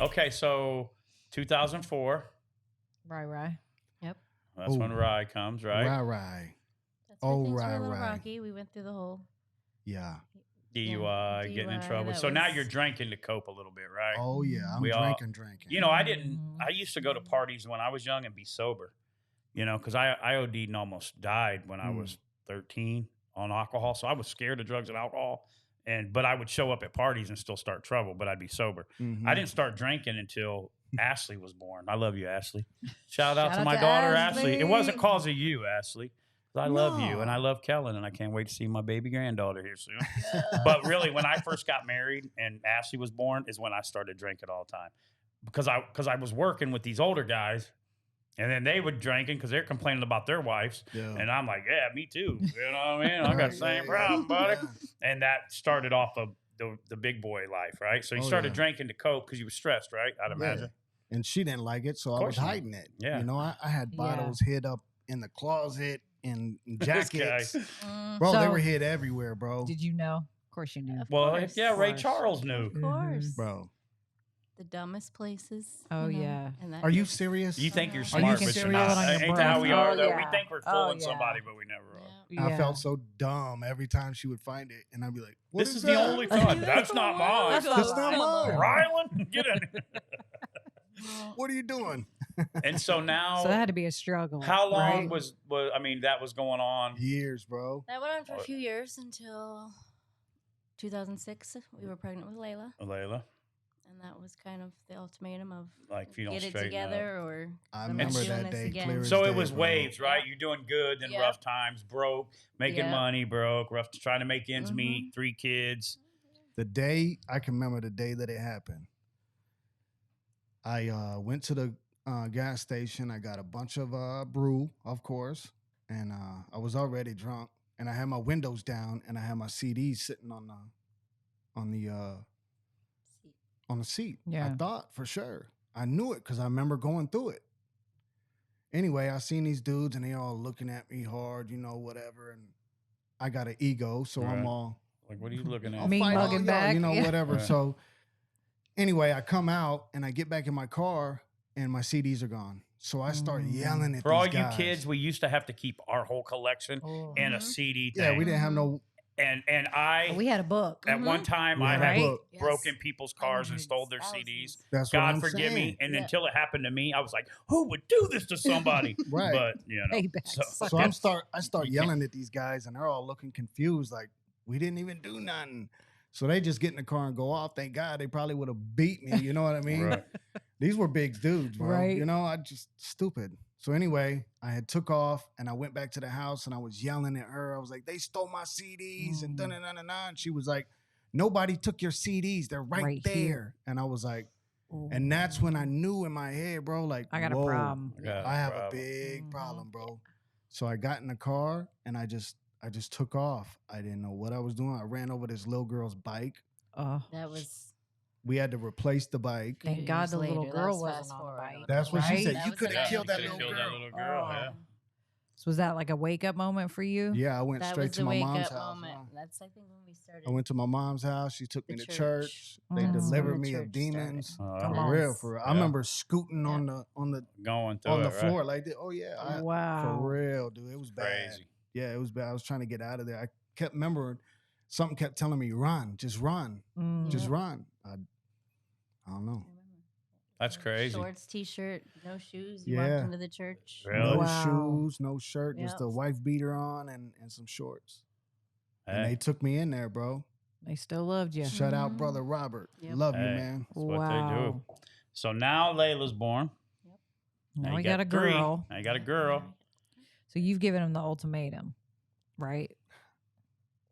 Okay, so 2004. Right. Yep. That's when Rye comes, right? Right. That's where Oh, things were right, a little right. rocky. We went through the whole. Yeah. DUI, getting in DUI, trouble. that So now was- you're drinking to cope a little bit, right? Oh, yeah. I'm We all- drinking. You know, I used to go to parties when I was young and be sober, you know, because I OD'd and almost died when I was 13 on alcohol. So I was scared of drugs and alcohol. But I would show up at parties and still start trouble, but I'd be sober. Mhm. I didn't start drinking until Ashley was born. I love you, Ashley. Shout out to out my to daughter, Ashley. It Ashley. wasn't cause of you, Ashley. I love you, and I No. love Kellen, and I can't wait to see my baby granddaughter here soon. But really, when I first got married and Ashley was born is when I started drinking all the time. Because I was working with these older guys, and then they would drinking because they're complaining about their wives. Yeah. And I'm like, yeah, me too. You know what I mean? I got the same Yeah. problem, buddy. Yeah. And that started off of the big boy life, right? So he Oh, started yeah. drinking to cope because he was stressed, right? I'd imagine. And she didn't like it, so I course was not. hiding it. Yeah. You know, I had Yeah. bottles hid up in the closet in This guy. jackets. Mm, Bro, they So- were hid everywhere, bro. Did you know? Of course you knew. Of Well, course. yeah, Ray course. Charles knew. Of course. Bro. The dummest places. Oh, you know, yeah. and that Are you gets- serious? You think you're Are you smart, but you're serious? not. On your Ain't that how we breath? are, Oh, though? yeah. We think we're Oh, fooling yeah. somebody, but we never are. Yeah. I felt so dumb every time she would find it, and I'd be like, "What This is that?" the only time. That's not mine. That's not mine. Rylan, get in. What are you doing? And so now, So that had to be a struggle. how long right? was I mean, that was going on? Years, bro. That went on for Oh. a few years until 2006. We were pregnant with Layla, Layla, and that was kind of the ultimatum of like if you don't get it straighten together or I I'm remember doing that this day again. clear as So it day, was bro. waves, right? You're doing good, then Yep. rough times, broke, making Yep. money, broke, rough, trying to make ends meet, Mhm. 3 kids. The day I can remember the day that it happened. I went to the gas station. I got a bunch of brew, of course, and I was already drunk. And I had my windows down, and I had my CDs sitting on the seat. Yeah. I thought for sure. I knew it because I remember going through it. Anyway, I seen these dudes, and they all looking at me hard, you know, whatever. And I got an ego, so I'm Right. all. Like, what are you looking I'll at? Me fight all mugging y'all, back, you know, yeah. whatever. Right. So anyway, I come out and I get back in my car and my CDs are gone. So I start yelling at For all these you guys. kids, we used to have to keep our whole collection Oh. in a Mhm. CD thing. Yeah, we didn't have no. And I We had a book. at one Mhm. time We I had a had book. Yes. broken people's cars and Hundreds, stole their thousands. CDs. That's what God I'm forgive me. saying. And Yeah. until it happened to me, I was like, who would do this to somebody? Right. But you know, Payback. so, So I start You yelling at these guys and they're all looking confused, like we didn't even do nothing. So they just get in the car and go off. Thank God they probably would have beat me. You know what I mean? Right. These were big dudes, bro. Right. You know, I just stupid. So anyway, I had took off and I went back to the house and I was yelling at her. I was like, they stole my CDs and da-na-na-na-na. And she was like, nobody took your CDs. They're right there. here. And I was like, Ooh. and that's when I knew in my head, bro, like, I got a whoa, problem. got I have a problem. big Mhm. problem, bro. So I got in the car and I just took off. I didn't know what I was doing. I ran over this little girl's bike. Oh, That was We had to replace the bike. thank years God the little later. girl That's wasn't fast on the forward. bike. That's what she right? said. That You was could the have day. killed that Could've little killed girl. that little girl. Oh. Yeah. So was that like a wake up moment for you? Yeah, I went that straight was to the my wake mom's up house. moment. huh? That's I think when we started. I went to my mom's house. She took me The to church. church. They Mm. delivered The me of church demons. started. Come For on. real, for real. I Yeah. remember scooting Yeah. on the Going through on the it, floor right? like that. Oh yeah, Wow. for real, dude. It was bad. Crazy. Yeah, it was bad. I was trying to get out of there. I kept remembering something kept telling me, "Run, just run, Mm. just Yep. run." I don't know. That's crazy. Shorts, t-shirt, no shoes. You Yeah. walked into the church. Really? No Wow. shoes, no shirt, just Yep. a wife beater on and some shorts. And Hey, they took me in there, bro. They still loved you. Shout out, Mhm. brother Robert. Yep. Love you, Hey. man. that's what they Wow. do. So now Layla's born. Now we you got a three. girl. Now you got a girl. So you've given him the ultimatum, right?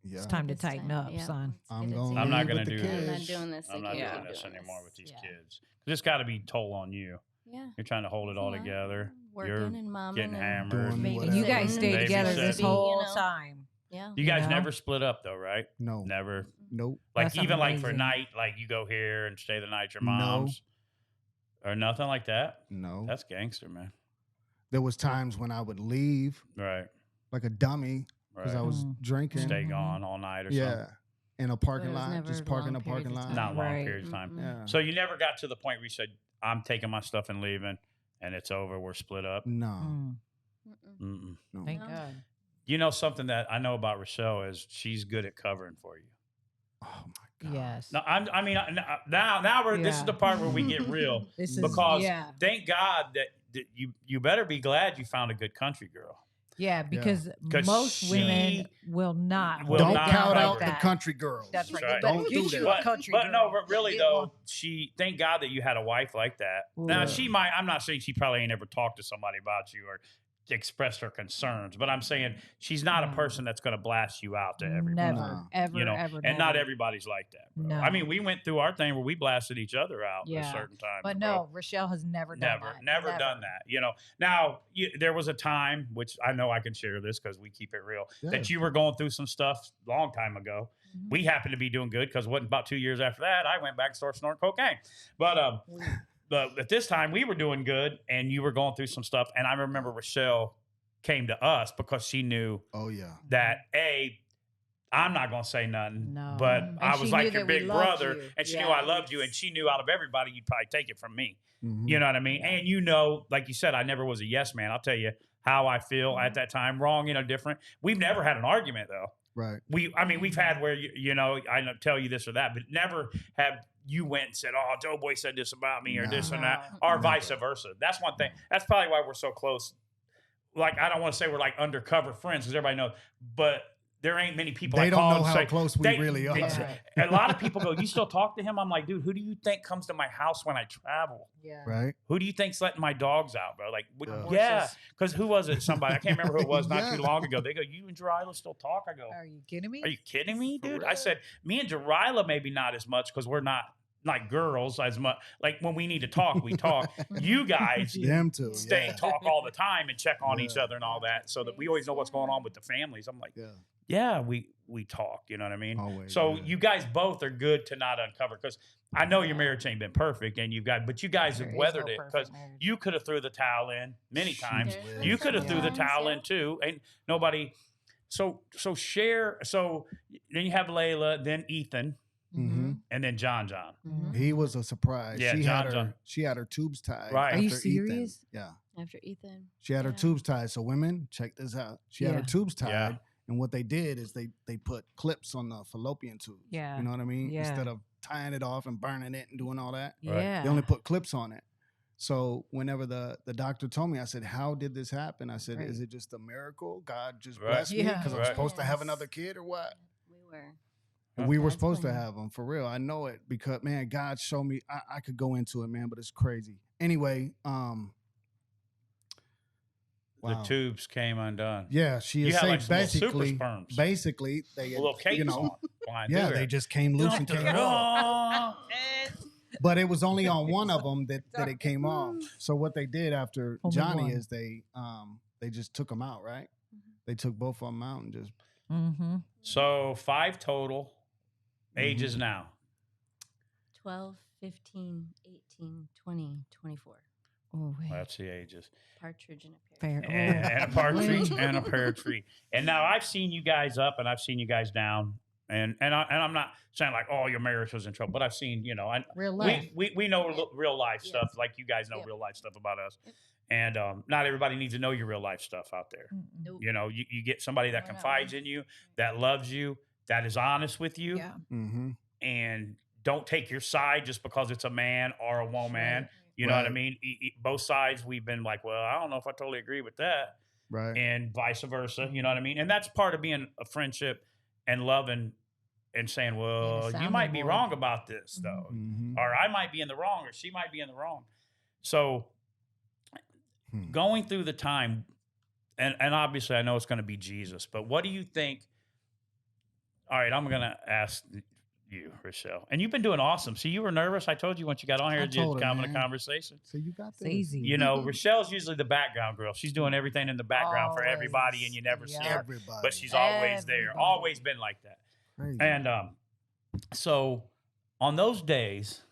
Yeah. It's time to It's tighten time. up, Yeah, son. let's I'm get it gonna together. I'm not leave gonna with the do I'm this. not kids. doing this. I'm I not can't doing keep this anymore with these Yeah. kids. It's got to be toll on you. Yeah. You're trying to hold it all Yeah. together. Working You're and momming getting and hammered. Doing and- whatever. And you guys Babysitting. stayed together this Babysitting. whole You know. time. Yeah. You guys know? never split up though, right? No. Never. Nope. Like That's even like for a amazing. night, like you go here and stay the night at your No. mom's, or nothing like that. No. That's gangster, man. There was times when I would leave Right. like a dummy because Right. I was Mm. drinking. Stay Mhm. gone all night or Yeah. something. in a parking But it was lot, never just park in a long periods parking of lot. time. Not long Right. periods of time. Mm-mm. Yeah. So you never got to the point where you said, I'm taking my stuff and leaving and it's over. We're split up. No. Mm, Mm-mm. Mm-mm. No. thank No. God. You know, something that I know about Rochelle is she's good at covering for you. Oh my God. Yes. No, now we're this is Yeah. the part where we get real This is because yeah. thank God that you better be glad you found a good country girl. Yeah, because 'Cause most women she will not. will hold Don't it not down count like out the that. country girls. That's right. That's You right. better Don't get do you that. a country But girl. no, really Get though, one. thank God that you had a wife like that. Now Yeah. she might. I'm not saying she probably ain't ever talked to somebody about you or expressed her concerns, but I'm saying she's not a No. person that's going to blast you out to everybody. Never, No. ever, You know, ever. and not never. everybody's like that, bro. No. I mean, we went through our thing where we blasted each other out at Yeah. certain times. But bro. no, Rochelle has never done that. Never done that. You know, now there was a time, which I know I can share this because we keep it real, that you were going through some stuff a long time ago. Mhm. We happened to be doing good because it wasn't about 2 years after that, I went back and started snorting cocaine. But at this time, we were doing good and you were going through some stuff. And I remember Rochelle came to us because she knew Oh yeah. that, I'm not going to say nothing, No. but And I she was knew like your that we big loved brother, you. and she knew Yeah. I loved you, and she knew out of everybody, you'd probably take it from me. Mhm. You know what I mean? Yeah. And you know, like you said, I never was a yes man. I'll tell you how I feel at that time. Wrong, different. We've never had an argument though. Right. We've had where I don't tell you this or that, but never have you went and said, "Oh, Joe Boy said this about me," or this and that, No. or Never. vice versa. That's one thing. That's probably why we're so close. Like I don't want to say we're like undercover friends because everybody knows, but there ain't many people. They I don't call know and how say, close we really are. Right. A lot of people go, "You still talk to him?" I'm like, dude, who do you think comes to my house when I travel? Yeah. Right. Who do you think's letting my dogs out, bro? Like, Yeah. yeah, Horses. because who was it? Somebody I can't remember who it was. Not Yeah. too long ago. They go, "You and Jarila still talk?" I go, Are you kidding me? "Are you kidding me, For dude?" real? I said, "Me and Jarila maybe not as much because we're not like girls as much. Like when we need to talk, we talk. You guys." Them two. Stay Yeah. talk all the time and check on each Yeah. other and all that, so that we always know what's going on with the families. I'm like, Yeah. yeah, we talk. You know what I mean? Always. So yeah. you guys both are good to not uncover because I know your marriage ain't been perfect, and but you guys There have is weathered no it perfect because marriage. you could have threw the towel in many times. There's There's You could have some threw the times, towel yeah. in too, and nobody. So share. So then you have Layla, then Ethan, Mhm. and then John. Mhm. He was a surprise. Yeah, She had her tubes tied. Right. Are you after Ethan. serious? Yeah. After Ethan. She had her Yeah. tubes tied. So women, check this out. She had her Yeah. tubes tied. Yeah. And what they did is they put clips on the fallopian tubes. Yeah. You know what I mean? Yeah. Instead of tying it off and burning it and doing all that. Right. Yeah. They only put clips on it. So whenever the doctor told me, I said, "How did this happen?" I said, Right. "Is it just a miracle? God just Right. blessed me Yeah. because I'm Right. supposed to have Yes. another kid or what?" We were. And we were God's supposed to plan. have them for real. I know it because man, God showed me. I could go into it, man, but it's crazy. Anyway, The wow. tubes came undone. Yeah, she You is had like safe. some little super Basically, sperms. basically, they little capes you know, on flying yeah, through they there. just came loose and came off. Oh. But it was only on one of them that it came off. So what they did after Only Johnny one. is they just took them out, right? They took both of them out and just Mm-hmm. So 5 total ages now. 12, 15, 18, 20, 24. Oh, wait. That's the ages. Partridge in a pear. Fair. And a partridge and a pear tree. And now I've seen you guys up and I've seen you guys down. And I'm not saying like, oh, your marriage was in trouble, but I've seen, Real life. we know real life Yes. stuff like you guys know Yep. real life stuff about us. Yep. And not everybody needs to know your real life stuff out there. Nope. You get somebody that We're not confides in you, that loves you, that is honest with you, Yeah. and don't take your side just because it's a man or a woman. Right. You know what I Right. mean? Both sides, we've been like, well, I don't know if I totally agree with that, right. and vice versa. You know what I mean? And that's part of being a friendship and loving and saying, well, you sounding might be board. wrong about this, though, Mhm. or I might be in the wrong, or she might be in the wrong. So Hmm. going through the time, and obviously I know it's going to be Jesus, but what do you think? All right, I'm going to ask you, Rochelle. And you've been doing awesome. See, you were nervous. I told you once you got on here, I you'd told her, come in a man. conversation. So you got It's this. easy. You know, Rochelle's usually the background girl. She's doing everything in the background for everybody, Always. and you never see Yeah. her. Everybody. But she's always there. Everybody. Always been like that. Crazy. And so on those days,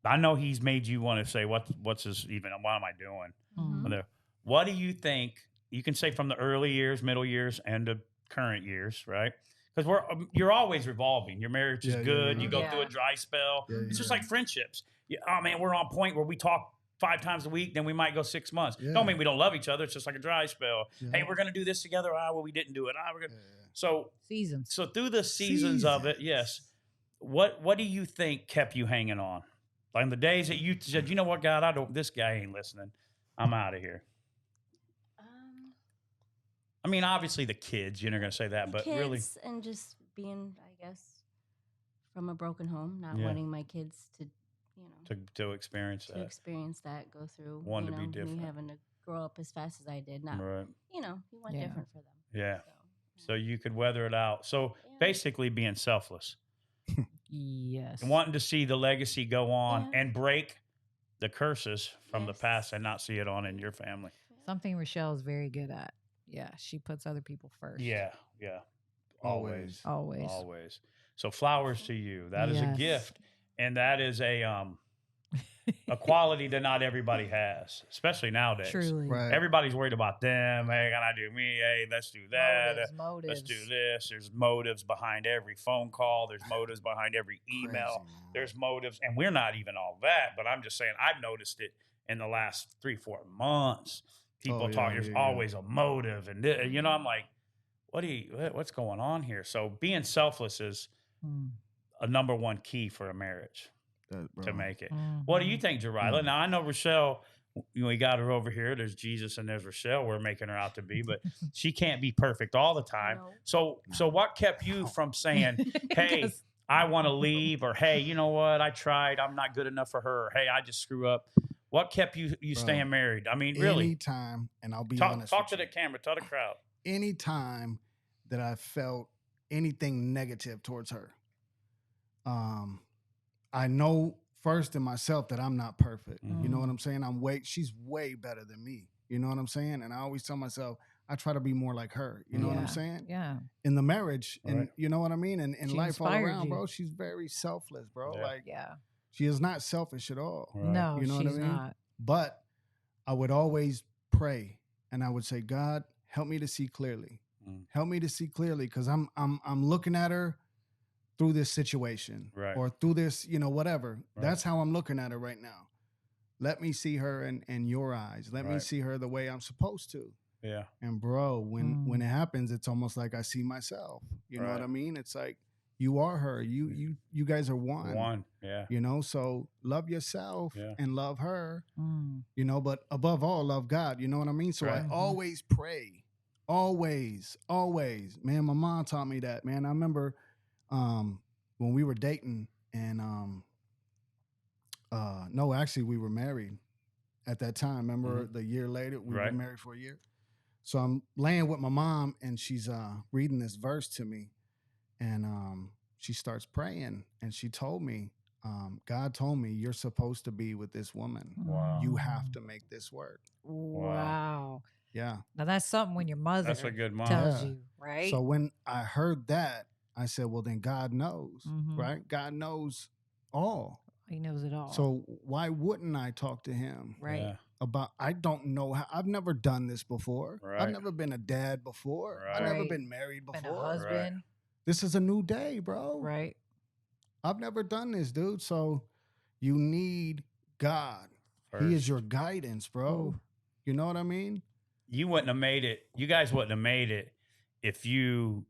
I know he's made you want to say, what's this even? What am I doing? Mhm. There. What do you think? You can say from the early years, middle years, and the current years, right? because you're always revolving. Your marriage is good. You go through Yeah. a dry spell. Yeah, It's just yeah. like friendships. Oh man, we're on point where we talk 5 times a week, then we might go 6 months. Yeah. Don't mean we don't love each other. It's just like a dry spell. Yeah. Hey, we're gonna do this together. Well, we didn't do it. We're gonna. Yeah. Seasons. So through the seasons of it, yes. What do you think kept you hanging on? Like the days that you said, you know what, God, this guy ain't listening. I'm out of here. I mean, obviously the kids, you're not going to say that, but kids really. And just being, I guess, from a broken home, not Yeah. wanting my kids to, you know, To experience to that. experience that, go through, Want you to be know, different. me having to grow up as fast as I did. Not, Right. you know, you want Yeah. different for them. Yeah. So, So you could weather it out. So Yeah. basically being selfless Yes. and wanting to see the legacy go on Yeah. and break the curses from the Yes. past and not see it on in your family. Something Rochelle is very good at. Yeah, she puts other people first. Yeah. Yeah. Always. Always. Always. So flowers to you. That is a Yes. gift. And that is a quality that not everybody has, especially nowadays. Truly. Right. Everybody's worried about them. Hey, can I do me? Hey, let's do that. Motives. Let's do this. There's motives behind every phone call. There's motives behind every email. Crazy, man. There's motives. And we're not even all that, but I'm just saying I've noticed it in the last 3-4 months. People talk, there's always a motive. And, you know, I'm like, what's going on here? So being selfless is a number one key for a marriage to make it. What do you think, Jerila? Now, I know Rochelle, we got her over here. There's Jesus and there's Rochelle. We're making her out to be, but she can't be perfect all the time. No. So what kept you from saying, hey, Because- I want to leave, or hey, you know what? I tried. I'm not good enough for her. Or, hey, I just screw up. What kept you staying married? I mean, really. Anytime, and I'll be Talk honest. to with the you, camera. Tell the crowd. anytime that I felt anything negative towards her, I know first in myself that I'm not perfect. You know what I'm saying? She's way better than me. You know what I'm saying? And I always tell myself, I try to be more like her. You know what I'm saying? Yeah. In the marriage, and Right. you know what I mean? And in She life all inspired around, you. bro, she's very selfless, bro. Yeah. Like, Yeah. she is not selfish at all. Right. No, You know what I she's mean? not. But I would always pray and I would say, God, help me to see clearly. Help me to see clearly, because I'm looking at her through this situation, Right. or through this, you know, whatever. Right. That's how I'm looking at her right now. Let me see her in your eyes. Let me Right. see her the way I'm supposed to. Yeah. And bro, when it happens, it's almost like I see myself. You know what Right. I mean? It's like you are her. You guys are one. One. Yeah. You know, so love yourself Yeah. and love her. Mm. You know, but above all, love God. You know what I mean? So Right. I always pray. Always. Man, my mom taught me that, man. I remember when we were dating, and no, actually we were married at that time. Remember the year later, we were Right. married for a year. So I'm laying with my mom, and she's reading this verse to me, and she starts praying, and she told me, God told me, you're supposed to be with this woman. Wow. You have to make this work. Wow. Yeah. Now that's something when your mother That's a good mom. tells Yeah. you, right? So when I heard that, I said, well, then God knows, Mhm. right? God knows all. He knows it all. So why wouldn't I talk to him right. Yeah. about, I don't know how, I've never done this before. Right. I've never been a dad before. I've Right. never Right. been married Been a before. husband. This is a new day, bro. Right. I've never done this, dude. So you need God. He is First. your guidance, bro. Ooh. You know what I mean? You wouldn't have made it. You guys wouldn't have made it if you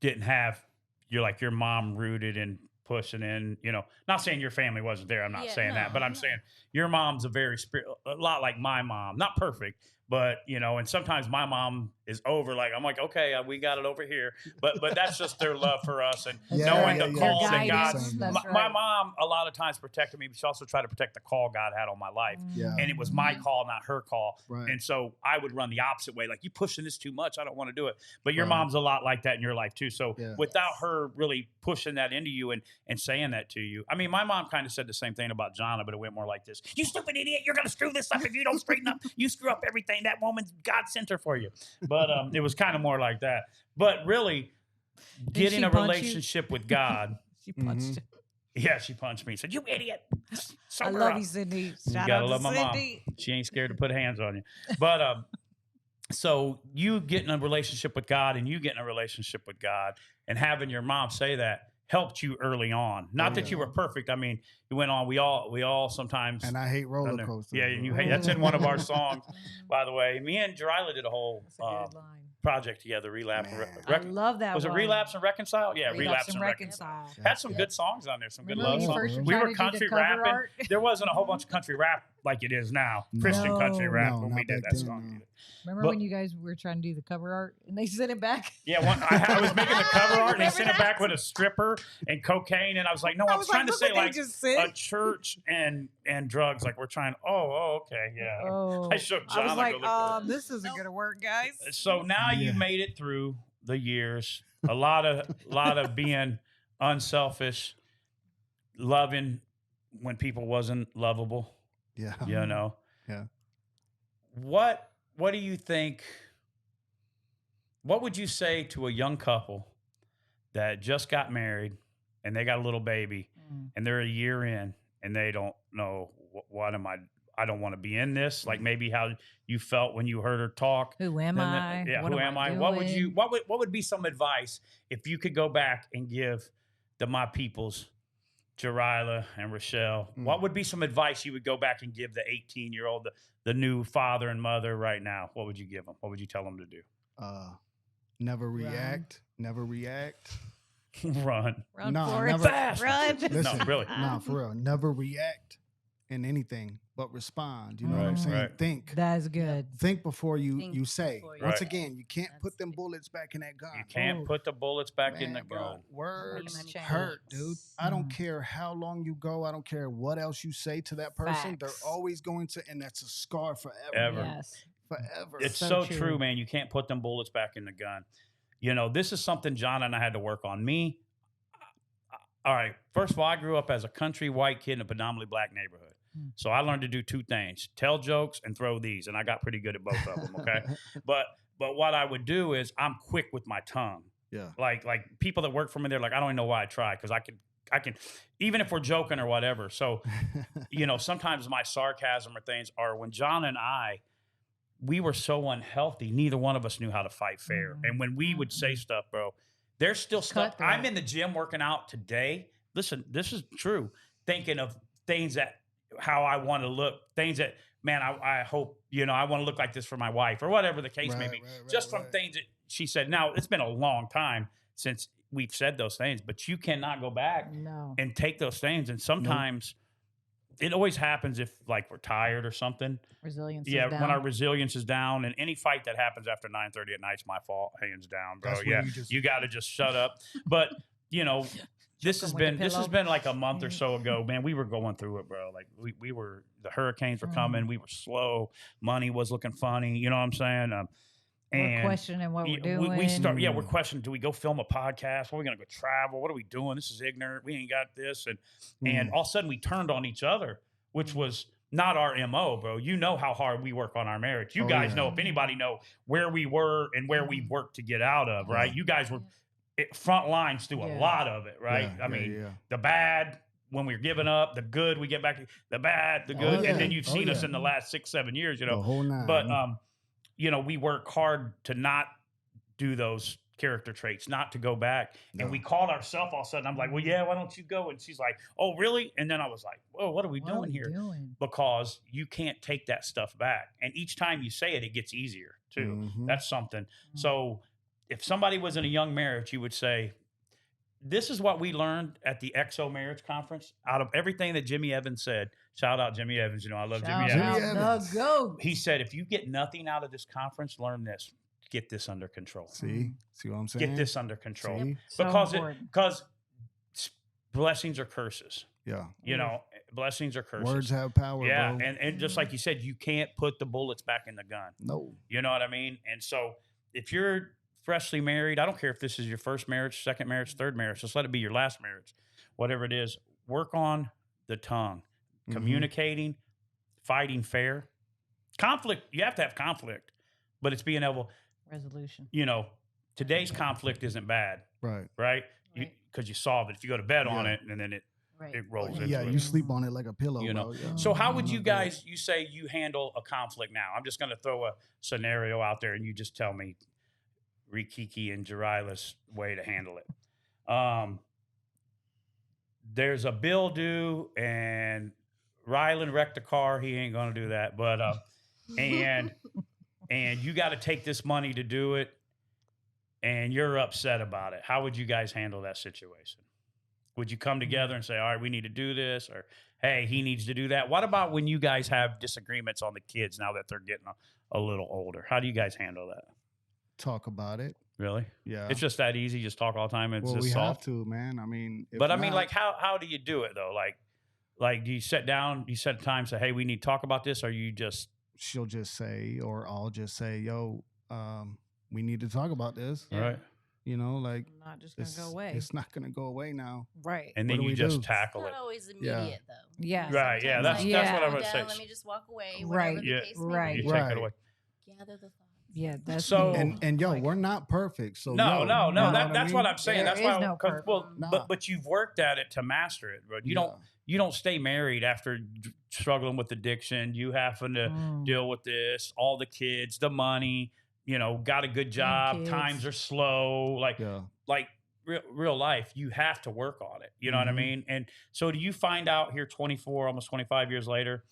didn't have your mom rooted and pushing in. You know, not saying your family wasn't there. I'm not Yeah, saying that, no, but I'm no. saying your mom's a lot like my mom. Not perfect, but you know. And sometimes my mom is over. Like I'm like, okay, we got it over here. But that's just their love for us and That's knowing right. the Their call that God. guidance, Same that's My right. mom a lot of times protected me, but she also tried to protect the call God had on my life. Yeah. And it was my call, not her call. Right. And so I would run the opposite way. Like, you pushing this too much. I don't want to do it. But your Right. mom's a lot like that in your life too. So Yeah. without her really pushing that into you and saying that to you. I mean, my mom kind of said the same thing about Jahnna, but it went more like this. You stupid idiot. You're going to screw this up if you don't straighten up. You screw up everything. That woman's God sent her for you. But it was kind of more like that. But really, getting she a punch you? relationship with God. She punched him. Yeah, she punched me. Said, you idiot. I Sober love up. you, Cindy. You Shout gotta out love to my mom. Cindy. She ain't scared to put hands on you. But So you getting a relationship with God and you getting a relationship with God and having your mom say that helped you early on. Not that you were perfect. I mean, it went on. We all sometimes. And I hate roller coasters. Yeah, and you hate. That's in one of our songs, by the way. Me and Jirila did a whole That's a good line. project together. Relapse. I love that. Was it one. Relapse and Reconcile? Yeah, Relapse and Reconcile. Had some good songs on there. Some good Remember love when you songs. first We tried were to do the country cover rapping. art? There wasn't a whole bunch of country rap like it is now. Christian country rap when not we did back that then, song. no. Remember when you guys were trying to do the cover art and they sent it back? Yeah, I was making the cover art and they Remember sent it that? back with a stripper and cocaine, and I was like, no, I was trying to look say what they like just said. a church and drugs. Like we're trying. Oh, okay, yeah. Oh, I shook I John. was like, go look at it. this isn't gonna work, guys. So now you made it through the years. A lot of being unselfish, loving when people wasn't lovable. Yeah. You know. Yeah. What do you think? What would you say to a young couple that just got married and they got a little baby and they're a year in and they don't know what am I don't want to be in this. Like maybe how you felt when you heard her talk. Who am I? Yeah, What who am I? What would you? What would be some advice if you could go back and give my peoples, Jirila and Rochelle? What would be some advice you would go back and give the 18-year-old, the new father and mother right now? What would you give them? What would you tell them to do? Never react. Never react. Run. Run No, for never- it. Run. Listen, No, really. No, for real. Never react in anything, but respond. You know what I'm Right, saying? right. Think. That's good. Think before you Think say. before you Once say. again, you can't put That's them it. bullets back in that gun. You can't put the bullets back in the Man, bro, gun. words Many hurt, dude. bullets. I don't care how long you go. I don't care what else you say to that person. They're Facts. always going to, and that's a scar forever. Ever. Yes. Forever. It's So so true. true, man. You can't put them bullets back in the gun. You know, this is something John and I had to work on. Me, all right, first of all, I grew up as a country white kid in a predominantly black neighborhood. So I learned to do two things: tell jokes and throw these, and I got pretty good at both of them. Okay, but what I would do is I'm quick with my tongue. Yeah. Like people that work for me, they're like, I don't even know why I try because I can, even if we're joking or whatever. So you know, sometimes my sarcasm or things are when John and I, we were so unhealthy. Neither one of us knew how to fight fair, and when we would say stuff, bro, there's still stuff. Cutthroat. I'm in the gym working out today. Listen, this is true. Thinking of things that how I want to look, things that, man, I hope, you know, I want to look like this for my wife or whatever the case may be. Just from things that she said. Now, it's been a long time since we've said those things, but you cannot go back No. and take those things. And sometimes it always happens if like we're tired or something. Resilience. Yeah, is down. when our resilience is down, and any fight that happens after 9:30 at night's my fault, hands down, bro. That's when Yeah, you you just- got to just shut up. But you know, this has them with a been pillow. like a month or so ago, man. We were going through it, bro. Like we were, the hurricanes were coming. We were slow. Money was looking funny. You know what I'm saying? We're And questioning what we're yeah, doing. we start. Yeah, we're questioning. Do we go film a podcast? What are we gonna go travel? What are we doing? This is ignorant. We ain't got this. And all of a sudden we turned on each other, which was not our MO, bro. You know how hard we work on our marriage. You guys know, if anybody know where we were and where we worked to get out of, right? You guys were front lines through a lot of it, right? I mean, the bad when we're giving up, the good we get back to the bad, the good, and then you've seen us in the last 6-7 years, you know. The whole nine. But you know, we work hard to not do those character traits, not to go back. And we called ourselves all of a sudden. I'm like, well, yeah, why don't you go? And she's like, oh, really? And then I was like, whoa, what are we doing here? Because you can't take that stuff back. And each time you say it, it gets easier too. That's something. So if somebody was in a young marriage, you would say, this is what we learned at the XO marriage conference. Out of everything that Jimmy Evans said, shout out Jimmy Evans. You know, I love Jimmy Evans. The GOAT. He said, if you get nothing out of this conference, learn this. Get this under control. See what I'm saying? Get this under control. See? So Because important. because blessings are curses. Yeah. You know, blessings are curses. Words have power, yeah, bro. and just like you said, you can't put the bullets back in the gun. No. You know what I mean? And so if you're freshly married, I don't care if this is your first marriage, second marriage, third marriage, just let it be your last marriage. Whatever it is, work on the tongue, communicating, fighting fair. Conflict, you have to have conflict, but it's being able, Resolution. you know, today's conflict isn't bad, Right. right? Because you solve it. If you go to bed on it, and then it Right. it rolls into Yeah, it. you sleep on it like a pillow, You know. bro. Yeah. So how would Mhm. you guys? You say you handle a conflict now. I'm just going to throw a scenario out there, and you just tell me, Rikiki and Jarila's way to handle it. There's a bill due, and Rylan wrecked the car. He ain't going to do that, but and you got to take this money to do it, and you're upset about it. How would you guys handle that situation? Would you come together and say, all right, we need to do this, or hey, he needs to do that? What about when you guys have disagreements on the kids now that they're getting a little older? How do you guys handle that? Talk about it. Really? Yeah. It's just that easy. Just talk all the time. It's well, just we solved. have to, man. I mean, if But I mean, not- like, how do you do it though? Like, do you sit down? You set time, say, hey, we need to talk about this, or you just? she'll just say, or I'll just say, yo, we need to talk about this. All right. You know, like I'm not just gonna it's, go away. it's not gonna go away now. Right. And What then do you we just do? tackle Not it. always immediate though. Yeah. Right, yeah, Sometimes, that's like, what I'm calm gonna down, say. Let me just walk away. Right. Whatever the Yeah. case may Right. be. You take it away. Gather the thoughts. Yeah. That's So- me. And yo, Like, we're not perfect. So No, yo, no, you know that's I mean? what I'm saying. There That's is why, no 'cause- perfect. well, Nah. but you've worked at it to master it, bro. You don't stay married after struggling with addiction. You having to deal with this, all the kids, the money. You know, got a good job. kids. Times are slow. Like Yeah. real life, you have to work on it. You know what I Mhm. mean? And so, do you find out here, 24, almost 25 years later,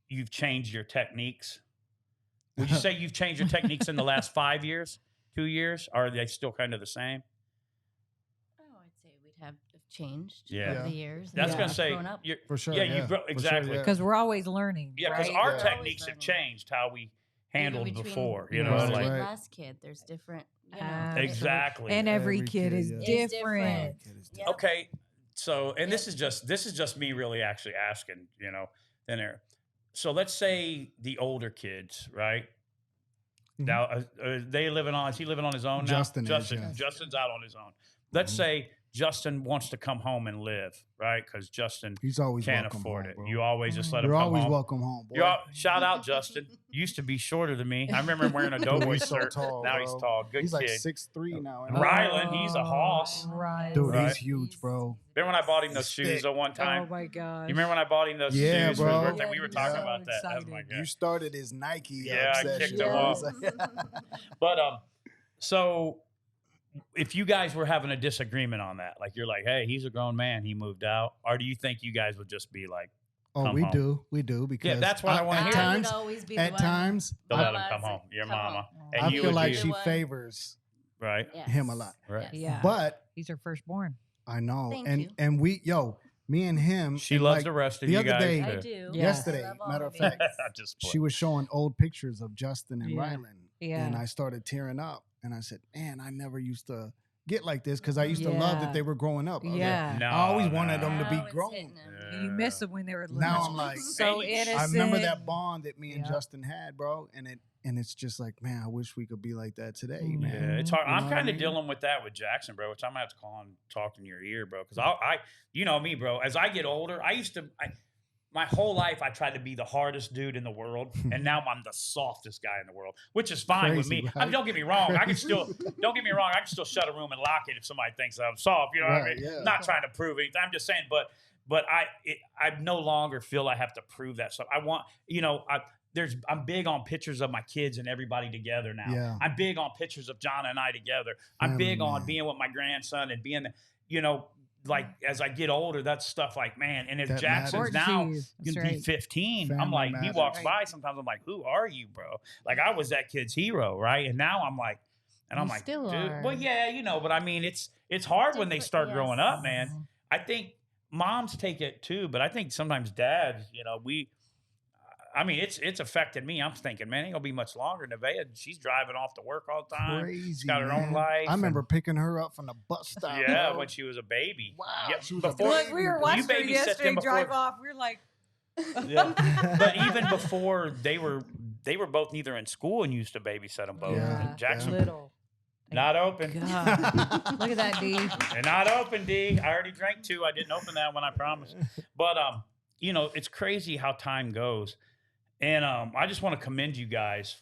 you've changed your techniques? Would you say you've changed your techniques in the last 5 years, 2 years? Or are they still kind of the same? Oh, I'd say we'd have changed Yeah. over Yeah. the years. That's Yeah. going to say, Grown up. you're, For sure. yeah, Yeah, you grow for sure, exactly. yeah. because we're always learning. Yeah, because right? our Yeah. techniques have Always changed how we handled Even between before. You Yeah, know, first right, like kid, right. last kid. There's different. You know, Absolutely. exactly. And every Every kid kid, is yeah. It's different. Yep. Okay, so and this Yep. is just me really actually asking, you know, then there. So let's say the older kids, right? Mhm. Now they living on. Is he living on his own now? Justin is, yeah. Justin's out on his own. Let's Mhm. say Justin wants to come home and live, right? Because Justin He's always can't welcome afford home, it. bro. You always just let him You're come always home. welcome home, boy. Shout out Justin. Used to be shorter than me. I remember him wearing a Dude, Doughboy he's so shirt. tall, Now bro. he's tall. Good He's kid. like 6'3" now. ain't Oh, he? Rylan, he's a hoss. Right. Dude, Right. he's huge, bro. Remember when I bought him those He's shoes thick. at one time? Oh my gosh. You remember when I bought him those Yeah, shoes for his bro. birthday? We were Yeah, talking so about that. Oh my excited. God. You started his Nike Yeah, I obsession. kicked him off. Yeah. But so if you guys were having a disagreement on that, like you're like, hey, he's a grown man, he moved out, or do you think you guys would just be like, Oh, come we home? do because Yeah, that's what I wanna at hear. I would times, always be the at one. times, to let him Mama's come like, home, your come mama, home. and I you feel would like be, the she one. favors right? Yes. him a lot. Right. Yes. Yeah. But He's her firstborn. I know, Thank and you. and we, me and him, She and loves like, the rest of the you other guys. day- I too. do. Yeah. yesterday, I love all matter my of fact, babies. Just she was showing old pictures of Justin and Yeah. Rylan, Yeah. and I started tearing up, and I said, "Man, I never used to get like this because I used to love Yeah. that they were growing up. I was like, Yeah. No, I always wanted them to Now be it's grown. hitting 'em. Yeah. You miss them when they were little. Now I'm like, so hey, innocent. I remember that bond that me and Yeah. Justin had, bro, and it's just like, man, I wish we could be like that today, Mhm. man. Yeah, it's hard. You know I'm what I kind of mean? dealing with that with Jackson, bro, which I'm gonna have to call and talk in your ear, bro. Because I, you know me, bro. As I get older, my whole life I tried to be the hardest dude in the world, and now I'm the softest guy in the world, which is fine with Crazy, me. I right? mean, don't get me wrong. I can Crazy. still don't get me wrong. I can still shut a room and lock it if somebody thinks I'm soft. You know what I Right, mean? yeah. Not trying to prove anything. I'm just saying, but I no longer feel I have to prove that stuff. I want, you know, I'm big on pictures of my kids and everybody together now. Yeah. I'm big on pictures of Jahnna and I together. I'm Family, big on man. being with my grandson and being, you know, like as I get older, that's stuff like, man. And if That Jackson's matters. now Important to you. That's gonna be right. 15, I'm Family like, he matters. walks Right. by sometimes. I'm like, who are you, bro? Like I was that kid's hero, right? And now I'm like, and I'm You like, still dude, are. well, yeah, you know, but I mean, it's hard when they Different, start growing yes. up, man. I think moms take it too, but I think sometimes dads, you know, I mean, it's affected me. I'm thinking, man, ain't gonna be much longer. Nevaeh, she's driving off to work all the time. Crazy. She's got her own man. life. I remember and- picking her up from the bus stop. yeah, bro. when she was a baby. Wow, Yeah, she was a before, Look, we were watching her babysat yesterday them before- drive off. We were like, Yeah. But even before they were both neither in school and used to babysit them both. Yeah, And Jackson little. not open. God. Look at that, D. They're not open, D. I already drank 2. I didn't open that one, I promise. But you know, it's crazy how time goes. And I just want to commend you guys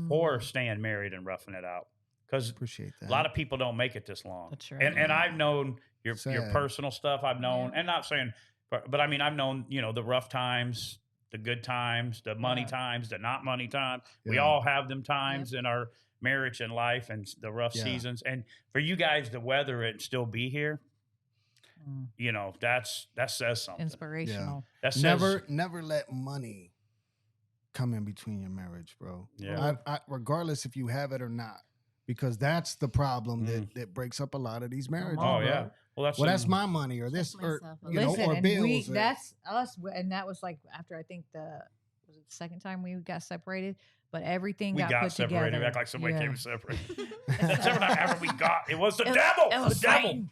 for staying married and roughing it out. Because Appreciate that. a lot of people don't make it this long. That's right. And I've known your Sad. personal stuff. I've known, Yeah. and not saying But I mean, I've known, the rough times, the good times, the money times, the not money times. We Yeah. all have them times in our marriage and life and the rough seasons. And for you guys to weather it and still be here, that says something. Inspirational. That says, Never let money come in between your marriage, bro. Yeah. Regardless if you have it or not, because that's the problem that breaks up a lot of these marriages. Oh, bro. yeah. Well, that's my money or this, or myself. Listen, or and bills. that's us, and that was like after I think the second time we got separated, but everything we got put separated. together. Act like somebody Yeah. came and separated. That's every time ever we got. It was the devil. it was the devil. Satan.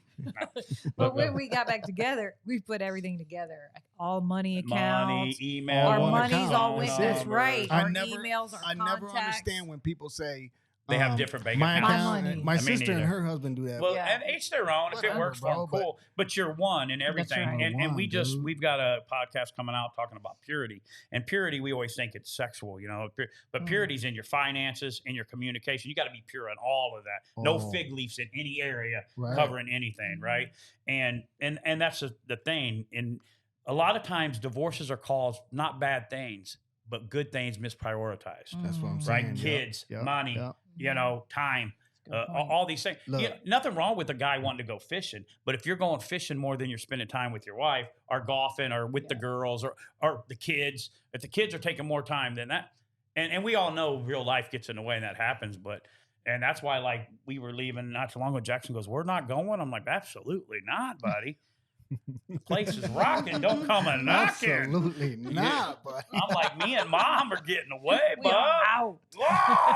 But when we got back together, we put everything together. All money accounts, Money, email, our one money's account. all went. That's That's it. right. I Our never- emails, our I never contacts. understand when people say They have different bank my accounts. account. money. My I mean, sister and neither. her husband do that. Well, Yeah. and each their own. If it Whatever, works for them, bro, but- cool. But you're one in That's everything. right. And we One, we've got a podcast coming out talking about purity. And purity, we always think it's sexual, but purity's in your finances, in your communication. You got to be pure in all of that. No Oh. fig leaves in any area Right. covering anything, right? And that's the thing. And a lot of times divorces are caused not bad things, but good things misprioritized. That's what I'm Mm. saying. Right? Yep, Kids, yep, money, yep. time. Good point. All these things. Look. Nothing wrong with a guy wanting to go fishing, but if you're going fishing more than you're spending time with your wife or golfing or with the girls or the kids, if the kids are taking more time than that, and we all know real life gets in the way and that happens, and that's why like we were leaving not too long ago. Jackson goes, "We're not going." I'm like, "Absolutely not, buddy. The place is rocking. Don't come a knocking." Absolutely not, but I'm like, "Me and Mom are getting away, We bud." are out. Whoa!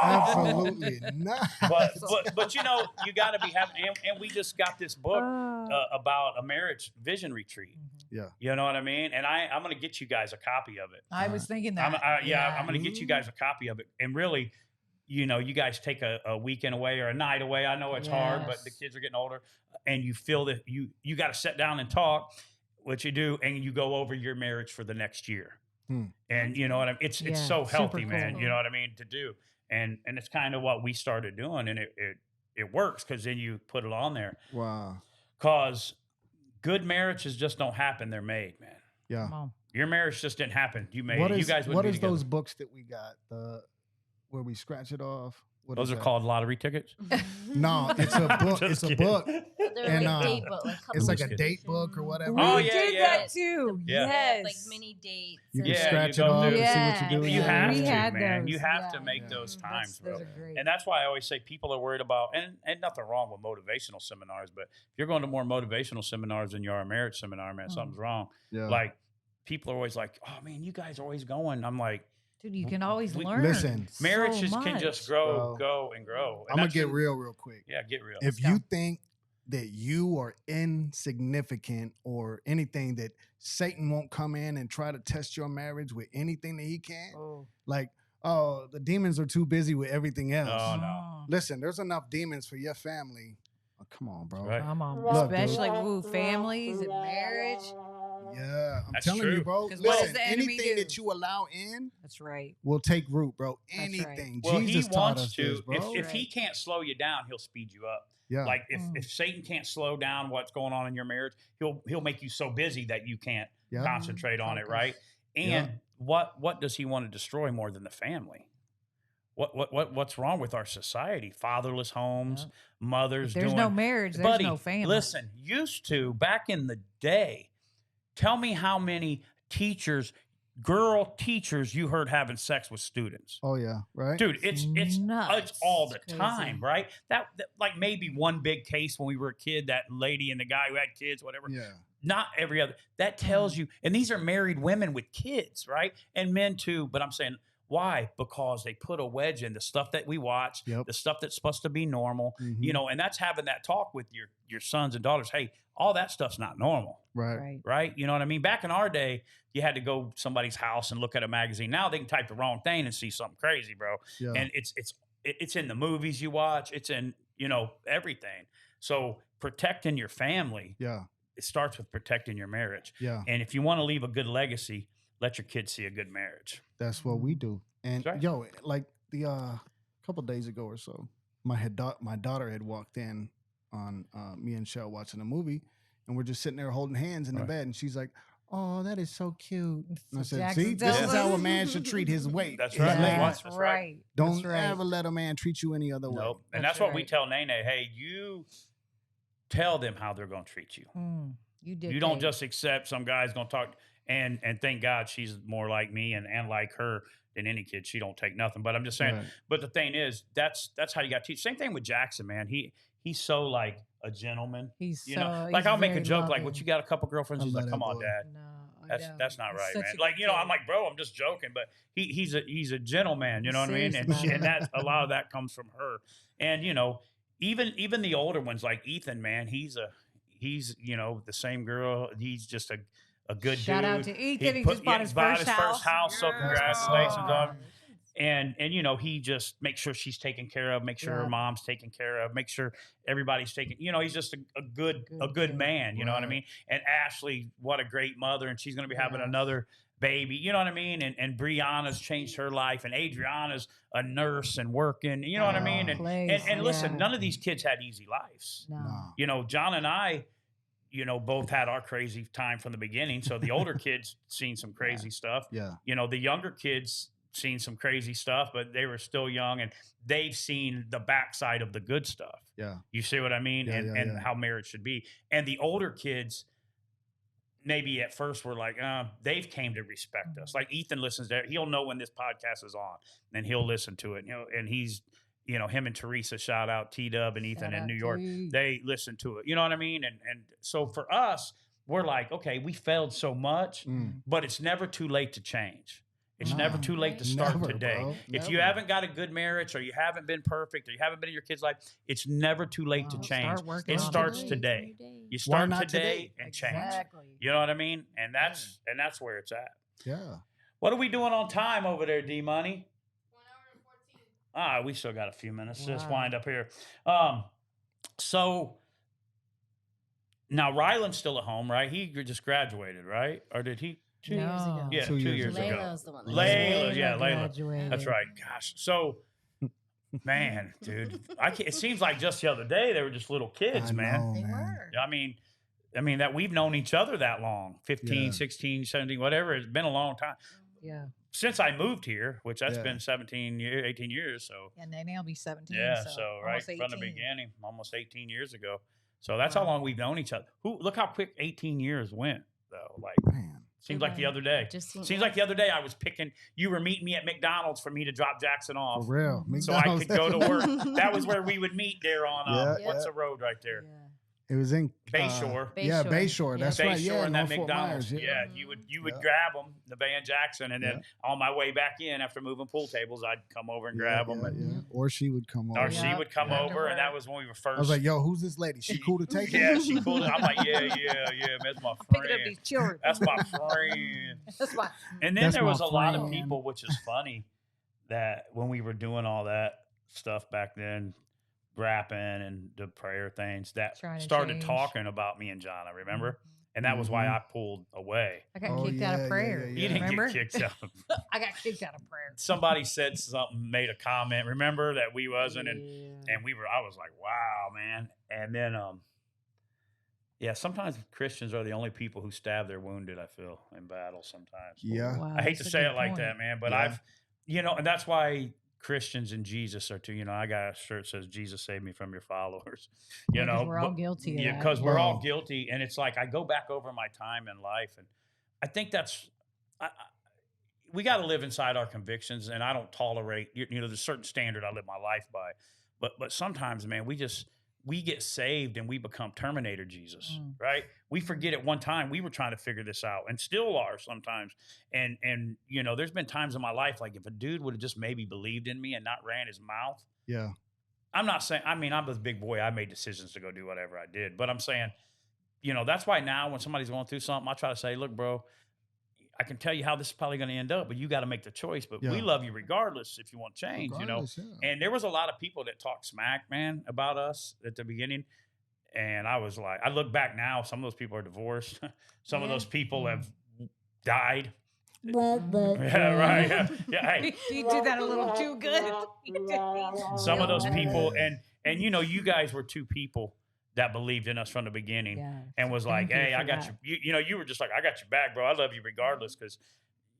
absolutely not. But you got to be having, and we just got this book about a marriage vision retreat. Yeah. You know what I mean? And I'm going to get you guys a copy of it. I was thinking that. I'm going to get you guys a copy of it. And really, you guys take a weekend away or a night away. I know it's hard, but the kids are getting older, and you feel that you got to sit down and talk, what you do, and you go over your marriage for the next year. And you know what I mean? It's so healthy, super man. cool. You know what I mean? To do. And it's kind of what we started doing, and it works because then you put it on there. Wow. Because good marriages just don't happen; they're made, man. Yeah. Come on. Your marriage just didn't happen; you made What it. is, You guys would what be is together. those books that we got? Where we scratch it off? What Those is are that? called lottery tickets. No, it's a book. Just It's a kidding. book. They're And, like date book, like It's like a couples date edition. book or whatever. We Oh, yeah, did yeah. that too. Yeah. Yes. Like mini dates. You can and- Yeah, scratch you it go off through- and see what you do. You Yeah. have We to, had man. those, You have yeah. to make Yeah. those times, Those bro. are great. And that's why I always say people are worried about, and nothing wrong with motivational seminars, but if you're going to more motivational seminars than you are a marriage seminar, man, something's wrong. Yeah. Like, people are always like, "Oh, man, you guys are always going." I'm like, Dude, you can always We- learn. Listen. so marriages can just grow, Bro. go, and grow. And I'm gonna that's get in- real quick. Yeah, get real. If go. you think that you are insignificant or anything, that Satan won't come in and try to test your marriage with anything that he can, Oh. like, oh, the demons are too busy with everything else. Oh, no. Listen, there's enough demons for your family. Oh, come on, bro. Right. Come on. Look, dude. Especially with families and marriage. Yeah, I'm That's telling true. you, bro. 'Cause what does Listen, the enemy anything do? that you allow in That's right. will take root, bro. That's right. Anything. Well, Jesus he taught wants us to. this, bro. If he can't slow you down, he'll speed you up. yeah. Like if Satan can't slow down what's going on in your marriage, he'll make you so busy that you can't Yeah. concentrate on it, Focus. right? And what does he want to destroy more than the family? What's wrong with our society? Fatherless homes, mothers. If there's doing, no marriage, there's buddy, no family. Listen, used to back in the day, tell me how many girl teachers you heard having sex with students. Oh yeah, right. Dude, it's Nuts. all the It's crazy. time, right? That like maybe one big case when we were a kid, that lady and the guy who had kids, whatever. Yeah. Not every other. That tells you, and these are married women with kids, right? And men too. But I'm saying, why? Because they put a wedge in the stuff that we watch, Yep. the stuff that's supposed to be normal, Mhm. and that's having that talk with your sons and daughters. Hey, all that stuff's not normal. Right. Right. Right? You know what I mean? Back in our day, you had to go to somebody's house and look at a magazine. Now they can type the wrong thing and see something crazy, bro. Yeah. And it's in the movies you watch. It's in, everything. So protecting your family, yeah. it starts with protecting your marriage. Yeah. And if you want to leave a good legacy, let your kids see a good marriage. That's what we do. And That's right. yo, like the couple days ago or so, my daughter had walked in on me and Shell watching a movie, and we're just sitting there holding hands in the Right. bed, and she's like, oh, that is so cute. And I said, Jackson see, this is tells how a us. man should treat his weight. That's his right. lady. That's That's right. right. Don't That's right. ever let a man treat you any other way. Nope. And That's that's what we right. tell Nene. Hey, you tell them how they're going to treat you. You did. You don't just accept some guy's going to talk. And thank God she's more like me and like her than any kid. She don't take nothing. But I'm just saying. Right. But the thing is, that's how you got to teach. Same thing with Jackson, man. He's so like a gentleman. He's You so, know, like he's I'll make a very joke like, loving. "What, you got a couple girlfriends?" I He's love like, that "Come on, boy. Dad. No, I That's don't. not He's right, such man." a Like, good you know, I'm kid. like, "Bro, I'm just joking," but he's a gentleman. You know what I mean? Serious about it. And that a lot of that comes from her. And you know, even the older ones like Ethan, man, he's you know the same girl. He's just a good Shout dude. out to Ethan. He just bought his first house. So congratulations on him. Yes. And you know, he just makes sure she's taken care of, make sure her Yeah. mom's taken care of, make sure everybody's taken, you know, he's just a good kid. man, you know what I Right. mean? And Ashley, what a great mother, and she's going to be having Yes. another baby, you know what I mean? And Brianna's changed her life, and Adriana's a nurse and working, you know what I mean? And listen, Yeah. none of these kids had easy lives. No. No. You know, John and I, you know, both had our crazy time from the beginning. So the older kids seen some crazy stuff. Yeah. You know, the younger kids seen some crazy stuff, but they were still young and they've seen the backside of the good stuff. Yeah. You see what I mean? Yeah, and yeah. how marriage should be. And the older kids maybe at first were like, they've came to respect us. Like Ethan listens to it. He'll know when this podcast is on and he'll listen to it. You know, and he's, you know, him and Teresa, shout out T-Dub and Ethan Shout in out New York. T. They listen to it. You know what I mean? And so for us, we're like, okay, we failed so much, but it's never too late to change. It's No. never too late to start Never, today. bro. If you Never. haven't got a good marriage or you haven't been perfect or you haven't been in your kid's life, it's never too late to No, change. start working It on it. starts Today. today. You start not today today? and change. Exactly. You know what I mean? And that's where it's at. Yeah. What are we doing on time over there, D Money? 1 hour and 14. We still got a few minutes. Let's Wow. wind up here. So now Ryland's still at home, right? He just graduated, right? Or did he? 2 years ago. Yeah, 2 2 years years ago. ago. Layla's the one. that Layla, graduated. yeah, Layla. graduated. That's right. Gosh. So, man, dude, it seems like just the other day they were just little kids, I man. know, They man. were. I mean that we've known each other that long, 15, Yeah. 16, 17, whatever. It's been a long time. Yeah. Since I moved here, which that's Yeah. been 17 years, 18 years. So, And then they'll be 17. yeah. So, So right almost from the 18. beginning, almost 18 years ago. So that's how Wow. long we've known each other. Look how quick 18 years went, though. Like, Man. seems like the other day. Seems like the other day I was you were meeting me at McDonald's for me to drop Jackson For off. real. So I McDonald's. could go to work. That was where we would meet there on, Yeah, what's yeah. the road right there? Yeah. It was in Bayshore. Yeah, Bayshore. Bayshore. Yeah. That's right. Bayshore Yeah, and that North Fort McDonald's. Myers, Yeah, you would Yeah. grab them, the Van Jackson, and then Yeah. on my way back in after moving pool tables, I'd come over and grab them. Yeah. Or she would come over. Or she would come Yeah. over, and that was when we were first. I was like, yo, who's this lady? She cool to take it? yeah, she cool. I'm like, yeah, that's my Picking up friend. these children. That's my friend. That's my. And then That's there was my a lot of friend. people, which is funny, that when we were doing all that stuff back then, rapping and the prayer things, that Trying to started change. talking about me and Jahnna, remember? And that was why Mhm. I pulled away. I got Oh, kicked out yeah, of prayer. You didn't Remember? get kicked out. I got kicked out of prayer. Somebody said something, made a comment. Remember that we wasn't, and Yeah. I was like, wow, man. And then, yeah, sometimes Christians are the only people who stab their wounded, I feel, in battle sometimes. Yeah. Wow, I hate to that's a say good it like point. that, man, but Yeah. I've, and that's why Christians and Jesus are too, I got a shirt that says, Jesus save me from your followers, Yeah, 'cause we're all guilty of Yeah, that. because we're all Bro. guilty. And it's like, I go back over my time in life, and I think we got to live inside our convictions, and I don't tolerate, there's a certain standard I live my life by. But sometimes, man, we get saved and we become Terminator Jesus, right? We forget at one time we were trying to figure this out, and still are sometimes. And there's been times in my life, like if a dude would have just maybe believed in me and not ran his mouth. Yeah. I'm not saying, I'm a big boy. I made decisions to go do whatever I did, but I'm saying, that's why now when somebody's going through something, I try to say, look, bro, I can tell you how this is probably going to end up, but you got to make the choice. But we Yeah. love you regardless if you want to change, Regardless, yeah. And there was a lot of people that talked smack, man, about us at the beginning. And I was like, I look back now, some of those people are divorced. Some of Yeah. those people have died. Yeah, Yeah, right. Yeah, hey, You did that a little too good. some of those people, and you guys were two people that believed in us from the beginning Yeah. and was like, Thank you hey, I for got that. you. You know, you were just like, I got your back, bro. I love you regardless because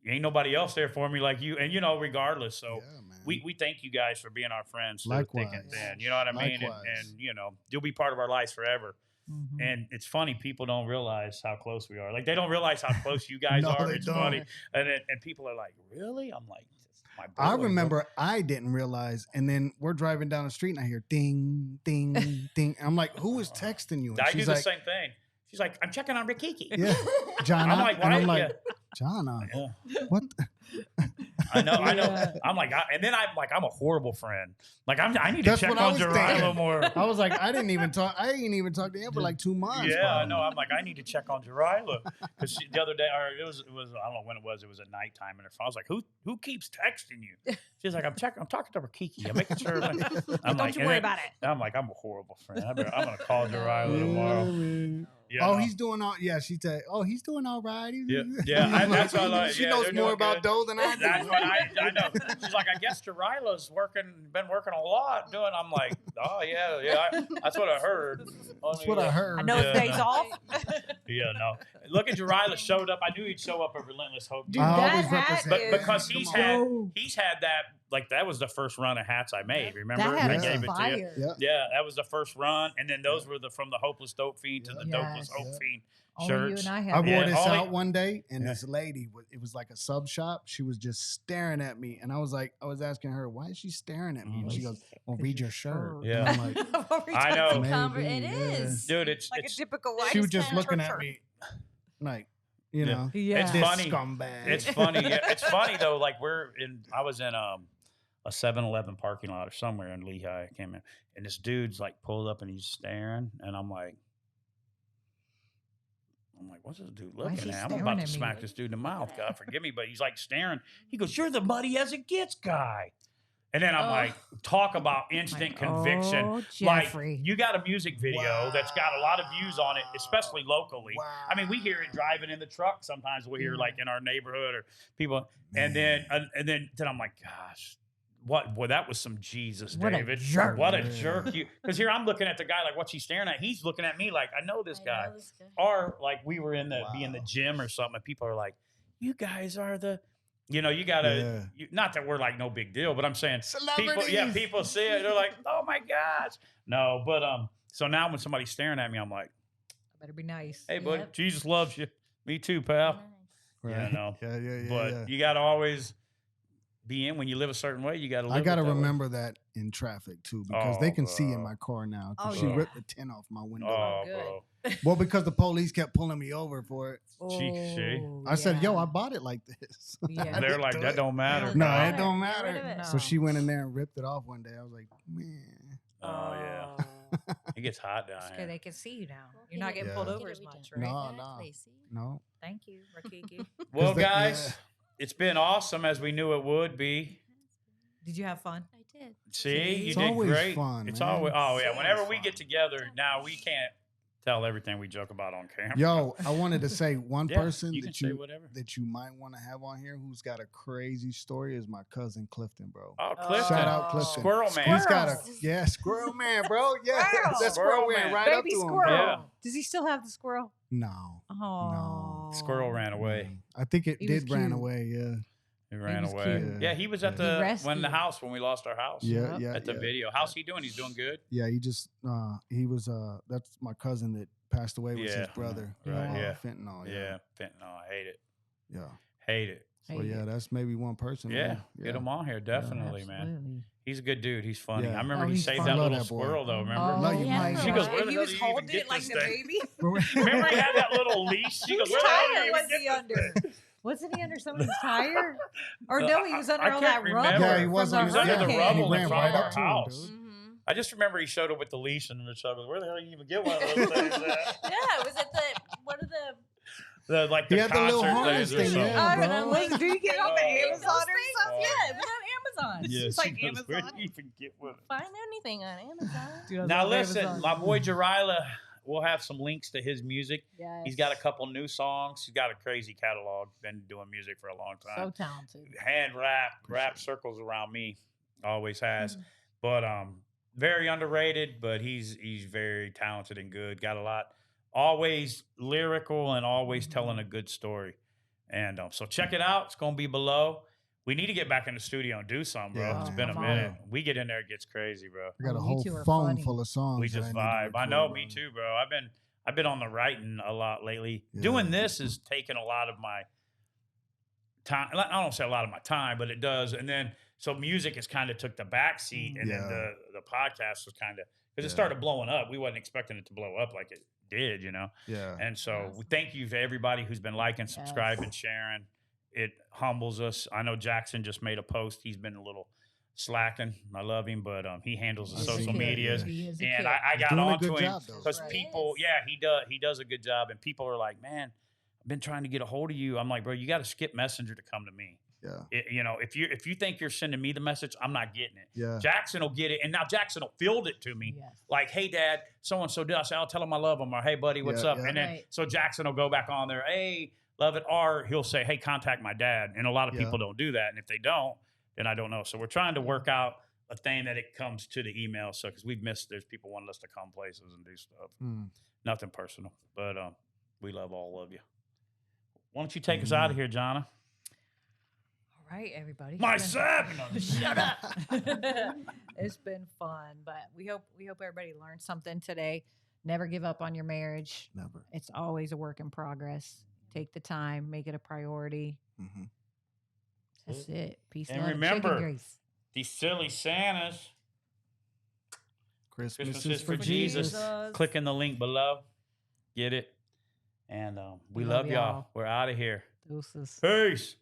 ain't nobody else there for me like you. And, you know, regardless. So Yeah, man. we thank you guys for being our friends through thick and Likewise. thin. You know what I mean? Likewise. And, you know, you'll be part of our lives forever. Mhm. And it's funny, people don't realize how close we are. Like, they don't realize how close you guys No, are. they It's don't. funny. And people are like, really? I'm like, it's my boy, I bro. remember I didn't realize, and then we're driving down the street and I hear ding, ding, ding. I'm like, who is texting you? And I do she's the like, same thing. She's like, I'm checking on Rikiki. yeah, Jahnna. I'm like, and I'm why? like, Jahnna, Yeah. what? I know. Yeah. I'm like, and then I'm like, I'm a horrible friend. Like, I need to That's check what I on was Gerardo thinking. more. I was like, I ain't even talk to him for like 2 months. Yeah, I probably. know. I'm like, I need to check on Jirila because the other day, or it was, I don't know when it was. It was at nighttime, and her phone. I was like, who keeps texting you? She's like, I'm talking to Rikiki. I'm making sure. I'm Don't like, you and worry then- about it. I'm like, I'm a horrible friend. I'm gonna call Jirila Yeah, tomorrow. man. You Oh, know? he's doing all. Yeah, she said, oh, he's doing all right. Yeah, that's what I like. She Yeah, knows they're more doing about good. dough than I do. That's what I know. She's like, I guess Jarila's been working a lot doing. I'm like, oh yeah. That's what I heard. That's what I heard. I know Yeah, it's days no. off. Yeah, no. Look at Jirila showed up. I knew he'd show up at Relentless Hope. Dude, I that always hat represent. But is because Come on. he's had that, like, that was the first run of hats I made. Remember? That hat I is Yeah. gave it to you. fire. Yeah. Yeah, that was the first run, and then those were from the Hopeless Dope Fiend to the Yeah. Dopeless Hope Yes. Fiend Only you shirts. and I I have. wore Yeah, this only- out one day, and Yeah. this lady, it was like a sub shop. She was just staring at me, and I was asking her, why is she staring at me? And she goes, well, read your shirt. Yeah. And I'm like, I know. Maybe, It yeah. is. Dude, it's typical she was just just kinda looking at me, like, you Yeah. know, Yeah. It's this funny. scumbag. It's funny. Yeah, it's funny though. Like I was in a 7-Eleven parking lot or somewhere in Lehigh. I came in, and this dude's like pulled up and he's staring, and I'm like, what's this dude Why is looking he at? I'm staring about to at me? smack this dude in the mouth. God forgive me, but he's like staring. He goes, "You're the muddy as it gets guy." And then I'm Oh. like, talk about instant conviction. Oh, Like, Jeffrey. you got a music video that's got a lot of views on it, especially locally. Wow. I mean, we hear it driving in the truck. Sometimes we hear like in our neighborhood or people, and then I'm like, gosh, what? Boy, that was some Jesus, What a David. jerk. What a Yeah. jerk! Because here I'm looking at the guy like, what's he staring at? He's looking at me like, I know this guy. this guy. Or like we were in the Wow. gym or something, and people are like, you guys are the. You know, you gotta. Not that we're like no big deal, but I'm saying Celebrities. people see it. They're like, oh my gosh. No, but so now when somebody's staring at me, I'm like, Better be nice. hey, buddy, Yep. Jesus loves you. Me too, pal. Nice. Right. no. Yeah. But you gotta always be in when you live a certain way. You gotta. I live gotta it that way. remember that in traffic too, because they Oh, can see in bro. my car now. 'Cause Oh, she yeah. ripped the tint off my window. Oh, good. bro. Well, because the police kept pulling me over for it. She. I said, "Yo, yeah. I bought it like this." Yeah. I They're didn't like, do that it. don't matter. No, pal." it don't Get rid of matter. it. So she went in there and ripped it off one day. I was like, man. Oh yeah. It gets hot down It's here. good they can see you now. Well, You're not get getting it- pulled Yeah. over get as it much, redone. right? No, Exactly, see? No. Thank you, Rakiki. Well, they- guys, yeah. it's been awesome as we knew it would be. Did you have fun? I did. See, you It's did always great. fun, It's man. always It's yeah. Whenever always we fun. get together, now we can't tell everything we joke about on camera. Yo, I wanted to say one Yeah, person you can that say you whatever. might want to have on here who's got a crazy story is my cousin Clifton, bro. Oh, Clifton. Shout out Clifton. Squirrel Man. He's got a Squirrel. Squirrel Man, bro. Yeah, Squirrel. that Squirrel squirrel ran Man. right up Baby to him. squirrel. Bro. Yeah. Does he still have the squirrel? No, Oh, Squirrel ran away. I think it He was did ran cute. away. Yeah, He ran was away. cute. Yeah, he was at He the rescued. when we lost our house. yeah, yeah. At the yeah. video. How's he doing? He's doing good. Yeah, he just he was that's my cousin that passed away was his Yeah. brother. Right, yeah. Fentanyl. Yeah, fentanyl. I hate it. Yeah. Hate it. So yeah, that's maybe one person. Yeah, man. get him on here, definitely, man. Absolutely. He's a good dude. He's funny. Yeah. I remember Oh, he he's saved fun. that Love little that boy. squirrel, though. Remember? Oh, No, you yeah. might. She goes, where and the he hell was did you even holding get it like this the thing? baby. Remember he had that little leash? She goes, Whose where the hell tire did you was even he get under? this thing? Wasn't he under somebody's tire? Or Uh, no, he was under I all can't that rubber. remember. Yeah, he from was the under the hurricane. rubble He in ran front right of up our to him, house. dude. Mm-hmm. I just remember he showed up with the leash and Rich goes, where the hell did you even get one of those things at? Yeah, it was at one of the. Like He the had the little concert harness days or thing, something. yeah. I bro. was, do you get it off the Those Amazon or things? something? Yeah, it was on Amazon. Yeah, It's she like goes, where Amazon. do you even get one? Find anything on Amazon. Dude, I Now love listen, Amazon. my boy Jirila, we'll have some links to his music. Yes. He's got a couple new songs. He's got a crazy catalog. Been doing music for a long So time. talented. Hand rap circles around me. Always has. Mm-hmm. But very underrated, but he's very talented and good. Got a lot, always lyrical and always telling a good story. And so check it out. It's gonna be below. We need to get back in the studio and do something, bro. Yeah, It's man. been a Come minute. on. We get in there, it gets crazy, bro. I got a You whole two are phone funny. full of songs. We that just need to vibe. I record, know, bro. me too, bro. I've been on the writing a lot lately. Yeah. Doing this is taking a lot of my time. I don't say a lot of my time, but it does. And then so music has kind of took the back seat, and then Yeah. the podcast was kind of because it Yeah. started blowing up. We wasn't expecting it to blow up like it did, you know. Yeah. And so Yes. we thank you to everybody who's been liking, subscribing, sharing. It humbles us. I know Jackson just made a post. He's been a little slacking. I love him, but he handles the He's a social kid. medias. He is a And kid. I He's got doing a onto good him job, though. because Right. people, he does a good job, and people are like, "Man, I've been trying to get a hold of you." I'm like, "Bro, you got to skip Messenger to come to me." Yeah. You know, if you think you're sending me the message, I'm not getting it. Yeah. Jackson will get it, and now Jackson will field it to me. Yes. Like, "Hey, Dad, so and so did." I say, "I'll tell him I love him," or "Hey, buddy, what's Yeah, up?" yeah. And then Right. so Jackson will go back on there, "Hey, love it," or he'll say, "Hey, contact my dad." And a lot of Yeah. people don't do that, and if they don't, then I don't know. So we're trying to work out a thing that it comes to the email. So because we've missed, there's people wanting us to come places and do stuff. Mm. Nothing personal, but we love all of you. Why don't you take us out of here, Jahnna? All right, everybody. My It's son! been- Shut up. It's been fun, but we hope everybody learned something today. Never give up on your marriage. Never. It's always a work in progress. Take the time, make it a priority. Mm-hmm. That's it. Peace And love, remember, chicken grease. These silly Santas. Christmas, Christmas is for Jesus. Click in the link below. Get it. And we love y'all. We're out of here. Deuces. Peace.